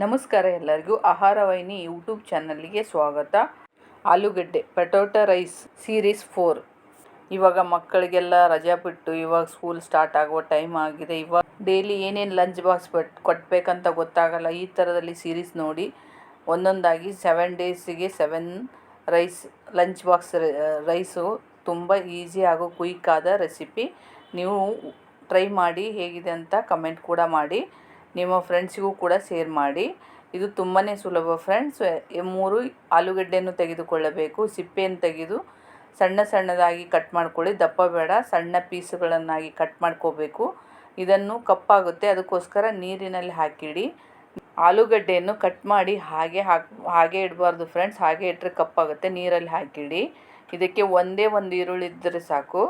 ನಮಸ್ಕಾರ ಎಲ್ಲರಿಗೂ ಆಹಾರ ವಾಹಿನಿ ಯೂಟ್ಯೂಬ್ ಚಾನಲ್ಗೆ ಸ್ವಾಗತ. ಆಲೂಗಡ್ಡೆ ಪೊಟ್ಯಾಟೊ ರೈಸ್ ಸೀರೀಸ್ 4. ಇವಾಗ ಮಕ್ಕಳಿಗೆಲ್ಲ ರಜಾ ಬಿಟ್ಟು ಇವಾಗ ಸ್ಕೂಲ್ ಸ್ಟಾರ್ಟ್ ಆಗುವ ಟೈಮ್ ಆಗಿದೆ. ಇವಾಗ ಡೈಲಿ ಏನೇನು ಲಂಚ್ ಬಾಕ್ಸ್ ಕೊಟ್ಟಬೇಕಂತ ಗೊತ್ತಾಗಲ್ಲ. ಈ ಥರದಲ್ಲಿ ಸೀರೀಸ್ ನೋಡಿ ಒಂದೊಂದಾಗಿ 7 ಡೇಸಿಗೆ 7 ರೈಸ್ ಲಂಚ್ ಬಾಕ್ಸ್ ರೈಸು ತುಂಬ ಈಸಿ ಹಾಗೂ ಕ್ವಿಕ್ ಆದ ರೆಸಿಪಿ. ನೀವು ಟ್ರೈ ಮಾಡಿ ಹೇಗಿದೆ ಅಂತ ಕಮೆಂಟ್ ಕೂಡ ಮಾಡಿ, ನಿಮ್ಮ ಫ್ರೆಂಡ್ಸಿಗೂ ಕೂಡ ಶೇರ್ ಮಾಡಿ. ಇದು ತುಂಬಾ ಸುಲಭ ಫ್ರೆಂಡ್ಸ್. 3 ಆಲೂಗಡ್ಡೆಯನ್ನು ತೆಗೆದುಕೊಳ್ಳಬೇಕು. ಸಿಪ್ಪೆಯನ್ನು ತೆಗೆದು ಸಣ್ಣ ಸಣ್ಣದಾಗಿ ಕಟ್ ಮಾಡ್ಕೊಳ್ಳಿ. ದಪ್ಪ ಬೇಡ, ಸಣ್ಣ ಪೀಸುಗಳನ್ನಾಗಿ ಕಟ್ ಮಾಡ್ಕೋಬೇಕು. ಇದನ್ನು ಕಪ್ಪಾಗುತ್ತೆ, ಅದಕ್ಕೋಸ್ಕರ ನೀರಿನಲ್ಲಿ ಹಾಕಿಡಿ. ಆಲೂಗಡ್ಡೆಯನ್ನು ಕಟ್ ಮಾಡಿ ಹಾಗೆ ಇಡಬಾರ್ದು ಫ್ರೆಂಡ್ಸ್. ಹಾಗೆ ಇಟ್ಟರೆ ಕಪ್ಪಾಗುತ್ತೆ. ನೀರಲ್ಲಿ ಹಾಕಿಡಿ. ಇದಕ್ಕೆ ಒಂದೇ ಒಂದು ಈರುಳ್ಳಿ ಇದ್ದರೆ ಸಾಕು.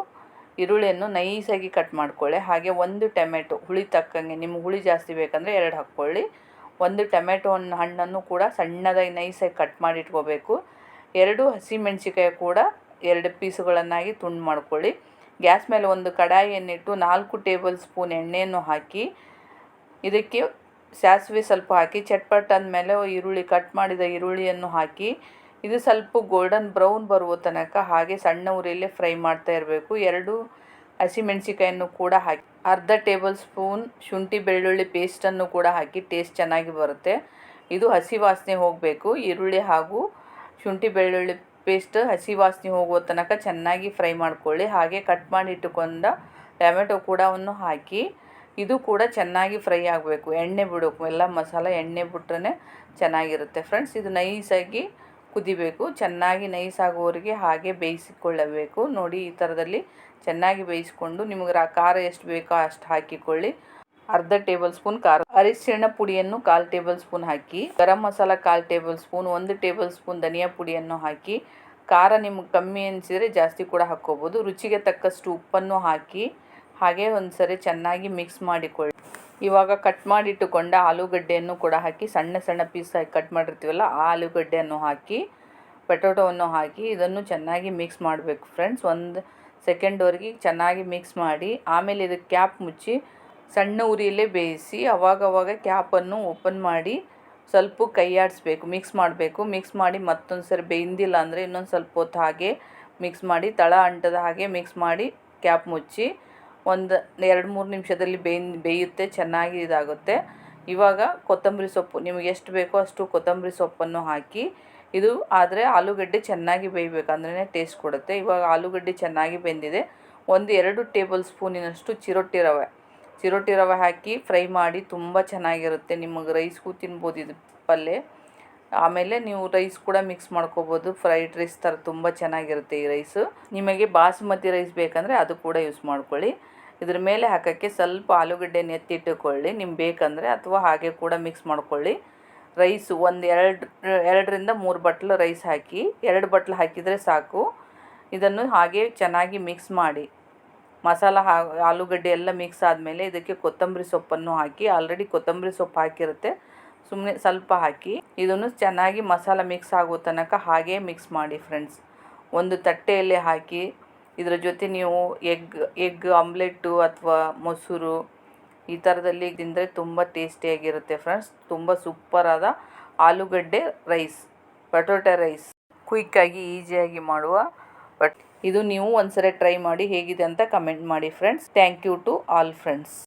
ಈರುಳ್ಳಿಯನ್ನು ನೈಸಾಗಿ ಕಟ್ ಮಾಡ್ಕೊಳ್ಳಿ. ಹಾಗೆ 1 ಟೊಮೆಟೊ ಹುಳಿ ತಕ್ಕಂಗೆ, ನಿಮ್ಗೆ ಹುಳಿ ಜಾಸ್ತಿ ಬೇಕಂದರೆ 2 ಹಾಕ್ಕೊಳ್ಳಿ. 1 ಟೊಮೆಟೊ ಹಣ್ಣನ್ನು ಕೂಡ ಸಣ್ಣದಾಗಿ ನೈಸಾಗಿ ಕಟ್ ಮಾಡಿ ಇಟ್ಕೋಬೇಕು. 2 ಹಸಿಮೆಣಸಿಕಾಯಿ ಕೂಡ 2 ಪೀಸುಗಳನ್ನಾಗಿ ತುಂಡು ಮಾಡ್ಕೊಳ್ಳಿ. ಗ್ಯಾಸ್ ಮೇಲೆ ಒಂದು ಕಡಾಯಿಯನ್ನಿಟ್ಟು 4 ಟೇಬಲ್ ಸ್ಪೂನ್ ಎಣ್ಣೆಯನ್ನು ಹಾಕಿ, ಇದಕ್ಕೆ ಸಾಸಿವೆ ಸ್ವಲ್ಪ ಹಾಕಿ ಚಟ್ಪಟ್ ಅಂದಮೇಲೆ ಕಟ್ ಮಾಡಿದ ಈರುಳ್ಳಿಯನ್ನು ಹಾಕಿ, ಇದು ಸ್ವಲ್ಪ ಗೋಲ್ಡನ್ ಬ್ರೌನ್ ಬರುವ ತನಕ ಹಾಗೆ ಸಣ್ಣ ಉರಿಯಲ್ಲೇ ಫ್ರೈ ಮಾಡ್ತಾ ಇರಬೇಕು. 2 ಹಸಿಮೆಣಸಿಕಾಯನ್ನು ಕೂಡ ಹಾಕಿ, ಅರ್ಧ ಟೇಬಲ್ ಸ್ಪೂನ್ ಶುಂಠಿ ಬೆಳ್ಳುಳ್ಳಿ ಪೇಸ್ಟನ್ನು ಕೂಡ ಹಾಕಿ ಟೇಸ್ಟ್ ಚೆನ್ನಾಗಿ ಬರುತ್ತೆ. ಇದು ಹಸಿ ವಾಸನೆ ಹೋಗಬೇಕು. ಈರುಳ್ಳಿ ಹಾಗೂ ಶುಂಠಿ ಬೆಳ್ಳುಳ್ಳಿ ಪೇಸ್ಟ್ ಹಸಿ ವಾಸನೆ ಹೋಗುವ ತನಕ ಚೆನ್ನಾಗಿ ಫ್ರೈ ಮಾಡ್ಕೊಳ್ಳಿ. ಹಾಗೆ ಕಟ್ ಮಾಡಿ ಇಟ್ಟುಕೊಂಡ ಟೊಮೆಟೊ ಕೂಡ ಹಾಕಿ, ಇದು ಕೂಡ ಚೆನ್ನಾಗಿ ಫ್ರೈ ಆಗಬೇಕು. ಎಣ್ಣೆ ಬಿಡಬೇಕು. ಎಲ್ಲ ಮಸಾಲೆ ಎಣ್ಣೆ ಬಿಟ್ರೆ ಚೆನ್ನಾಗಿರುತ್ತೆ ಫ್ರೆಂಡ್ಸ್. ಇದು ನೈಸಾಗಿ ಕುದಿಬೇಕು. ಚೆನ್ನಾಗಿ ನೈಸ್ ಆಗುವವರೆಗೆ ಹಾಗೆ ಬೇಯಿಸಿಕೊಳ್ಳಬೇಕು. ನೋಡಿ, ಈ ಥರದಲ್ಲಿ ಚೆನ್ನಾಗಿ ಬೇಯಿಸ್ಕೊಂಡು ನಿಮಗೆ ಖಾರ ಎಷ್ಟು ಬೇಕೋ ಅಷ್ಟು ಹಾಕಿಕೊಳ್ಳಿ. ಅರ್ಧ ಟೇಬಲ್ ಸ್ಪೂನ್ ಖಾರ, ಅರಿಶಿಣ ಪುಡಿಯನ್ನು 1/4 ಟೇಬಲ್ ಸ್ಪೂನ್ ಹಾಕಿ, garam masala 1/4 table spoon, 1 table spoon ಧನಿಯಾ ಪುಡಿಯನ್ನು ಹಾಕಿ. ಖಾರ ನಿಮ್ಗೆ ಕಮ್ಮಿ ಅನಿಸಿದರೆ ಜಾಸ್ತಿ ಕೂಡ ಹಾಕ್ಕೋಬೋದು. ರುಚಿಗೆ ತಕ್ಕಷ್ಟು ಉಪ್ಪನ್ನು ಹಾಕಿ ಹಾಗೆ ಒಂದು ಸರಿ ಚೆನ್ನಾಗಿ ಮಿಕ್ಸ್ ಮಾಡಿಕೊಳ್ಳಿ. ಇವಾಗ ಕಟ್ ಮಾಡಿಟ್ಟುಕೊಂಡ ಆಲೂಗಡ್ಡೆಯನ್ನು ಕೂಡ ಹಾಕಿ, ಸಣ್ಣ ಸಣ್ಣ ಪೀಸ್ ಹಾಕಿ ಕಟ್ ಮಾಡಿರ್ತೀವಲ್ಲ ಆ ಆಲೂಗಡ್ಡೆಯನ್ನು ಹಾಕಿ, ಪೊಟ್ಯಾಟೊವನ್ನು ಹಾಕಿ ಇದನ್ನು ಚೆನ್ನಾಗಿ ಮಿಕ್ಸ್ ಮಾಡಬೇಕು ಫ್ರೆಂಡ್ಸ್. 1 ಸೆಕೆಂಡ್ವರೆಗೆ ಚೆನ್ನಾಗಿ ಮಿಕ್ಸ್ ಮಾಡಿ, ಆಮೇಲೆ ಇದಕ್ಕೆ ಕ್ಯಾಪ್ ಮುಚ್ಚಿ ಸಣ್ಣ ಉರಿಯಲ್ಲೇ ಬೇಯಿಸಿ. ಅವಾಗವಾಗ ಕ್ಯಾಪನ್ನು ಓಪನ್ ಮಾಡಿ ಸ್ವಲ್ಪ ಕೈ ಆಡಿಸ್ಬೇಕು, ಮಿಕ್ಸ್ ಮಾಡಬೇಕು. ಮಿಕ್ಸ್ ಮಾಡಿ ಮತ್ತೊಂದು ಸರಿ ಬೇಯಿಂದಿಲ್ಲ ಅಂದರೆ ಇನ್ನೊಂದು ಸ್ವಲ್ಪ ಹೊತ್ತು ಹಾಗೆ ಮಿಕ್ಸ್ ಮಾಡಿ, ತಳ ಅಂಟದ ಹಾಗೆ ಮಿಕ್ಸ್ ಮಾಡಿ ಕ್ಯಾಪ್ ಮುಚ್ಚಿ ಒಂದು 2-3 ನಿಮಿಷದಲ್ಲಿ ಬೇಯುತ್ತೆ, ಚೆನ್ನಾಗಿ ಇದಾಗುತ್ತೆ. ಇವಾಗ ಕೊತ್ತಂಬರಿ ಸೊಪ್ಪು ನಿಮಗೆ ಎಷ್ಟು ಬೇಕೋ ಅಷ್ಟು ಕೊತ್ತಂಬರಿ ಸೊಪ್ಪನ್ನು ಹಾಕಿ, ಇದು ಆದರೆ ಆಲೂಗಡ್ಡೆ ಚೆನ್ನಾಗಿ ಬೇಯಬೇಕು, ಅಂದ್ರೆ ಟೇಸ್ಟ್ ಕೊಡುತ್ತೆ. ಇವಾಗ ಆಲೂಗಡ್ಡೆ ಚೆನ್ನಾಗಿ ಬೆಂದಿದೆ. 1-2 ಟೇಬಲ್ ಸ್ಪೂನಿನಷ್ಟು ಚಿರೋಟಿ ರವೆ ಹಾಕಿ ಫ್ರೈ ಮಾಡಿ, ತುಂಬ ಚೆನ್ನಾಗಿರುತ್ತೆ. ನಿಮಗೆ ರೈಸ್ಗೂ ತಿನ್ಬೋದು ಇದು ಪಲ್ಯ. ಆಮೇಲೆ ನೀವು ರೈಸ್ ಕೂಡ ಮಿಕ್ಸ್ ಮಾಡ್ಕೋಬೋದು. ಫ್ರೈಡ್ ರೈಸ್ ಥರ ತುಂಬ ಚೆನ್ನಾಗಿರುತ್ತೆ ಈ ರೈಸು. ನಿಮಗೆ ಬಾಸುಮತಿ ರೈಸ್ ಬೇಕಂದರೆ ಅದು ಕೂಡ ಯೂಸ್ ಮಾಡ್ಕೊಳ್ಳಿ. ಇದ್ರ ಮೇಲೆ ಹಾಕೋಕ್ಕೆ ಸ್ವಲ್ಪ ಆಲೂಗಡ್ಡೆನ ಎತ್ತಿಟ್ಟುಕೊಳ್ಳಿ ನಿಮ್ಗೆ ಬೇಕಂದರೆ, ಅಥವಾ ಹಾಗೆ ಕೂಡ ಮಿಕ್ಸ್ ಮಾಡ್ಕೊಳ್ಳಿ. ರೈಸು 2ರಿಂದ 3 ಬಟ್ಲು ರೈಸ್ ಹಾಕಿ, 2 ಬಟ್ಲು ಹಾಕಿದರೆ ಸಾಕು. ಇದನ್ನು ಹಾಗೆ ಚೆನ್ನಾಗಿ ಮಿಕ್ಸ್ ಮಾಡಿ, ಮಸಾಲ ಆಲೂಗಡ್ಡೆ ಎಲ್ಲ ಮಿಕ್ಸ್ ಆದಮೇಲೆ ಇದಕ್ಕೆ ಕೊತ್ತಂಬರಿ ಸೊಪ್ಪನ್ನು ಹಾಕಿ, ಆಲ್ರೆಡಿ ಕೊತ್ತಂಬರಿ ಸೊಪ್ಪು ಹಾಕಿರುತ್ತೆ, ಸುಮ್ಮನೆ ಸ್ವಲ್ಪ ಹಾಕಿ ಇದನ್ನು ಚೆನ್ನಾಗಿ ಮಸಾಲ ಮಿಕ್ಸ್ ಆಗೋ ತನಕ ಹಾಗೆ ಮಿಕ್ಸ್ ಮಾಡಿ ಫ್ರೆಂಡ್ಸ್. ಒಂದು ತಟ್ಟೆಯಲ್ಲಿ ಹಾಕಿ, ಇದರ ಜೊತೆ ನೀವು ಎಗ್ ಆಮ್ಲೆಟ್ಟು ಅಥವಾ ಮೊಸರು ಈ ಥರದಲ್ಲಿ ತಿಂದರೆ ತುಂಬ ಟೇಸ್ಟಿಯಾಗಿರುತ್ತೆ ಫ್ರೆಂಡ್ಸ್. ತುಂಬ ಸೂಪರಾದ ಆಲೂಗಡ್ಡೆ ರೈಸ್, ಪೊಟ್ಯಾಟೊ ರೈಸ್, ಕ್ವಿಕ್ಕಾಗಿ ಈಸಿಯಾಗಿ ಮಾಡುವ. ಇದು ನೀವು ಒಂದ್ಸರಿ ಟ್ರೈ ಮಾಡಿ ಹೇಗಿದೆ ಅಂತ ಕಮೆಂಟ್ ಮಾಡಿ friends. Thank you to all friends.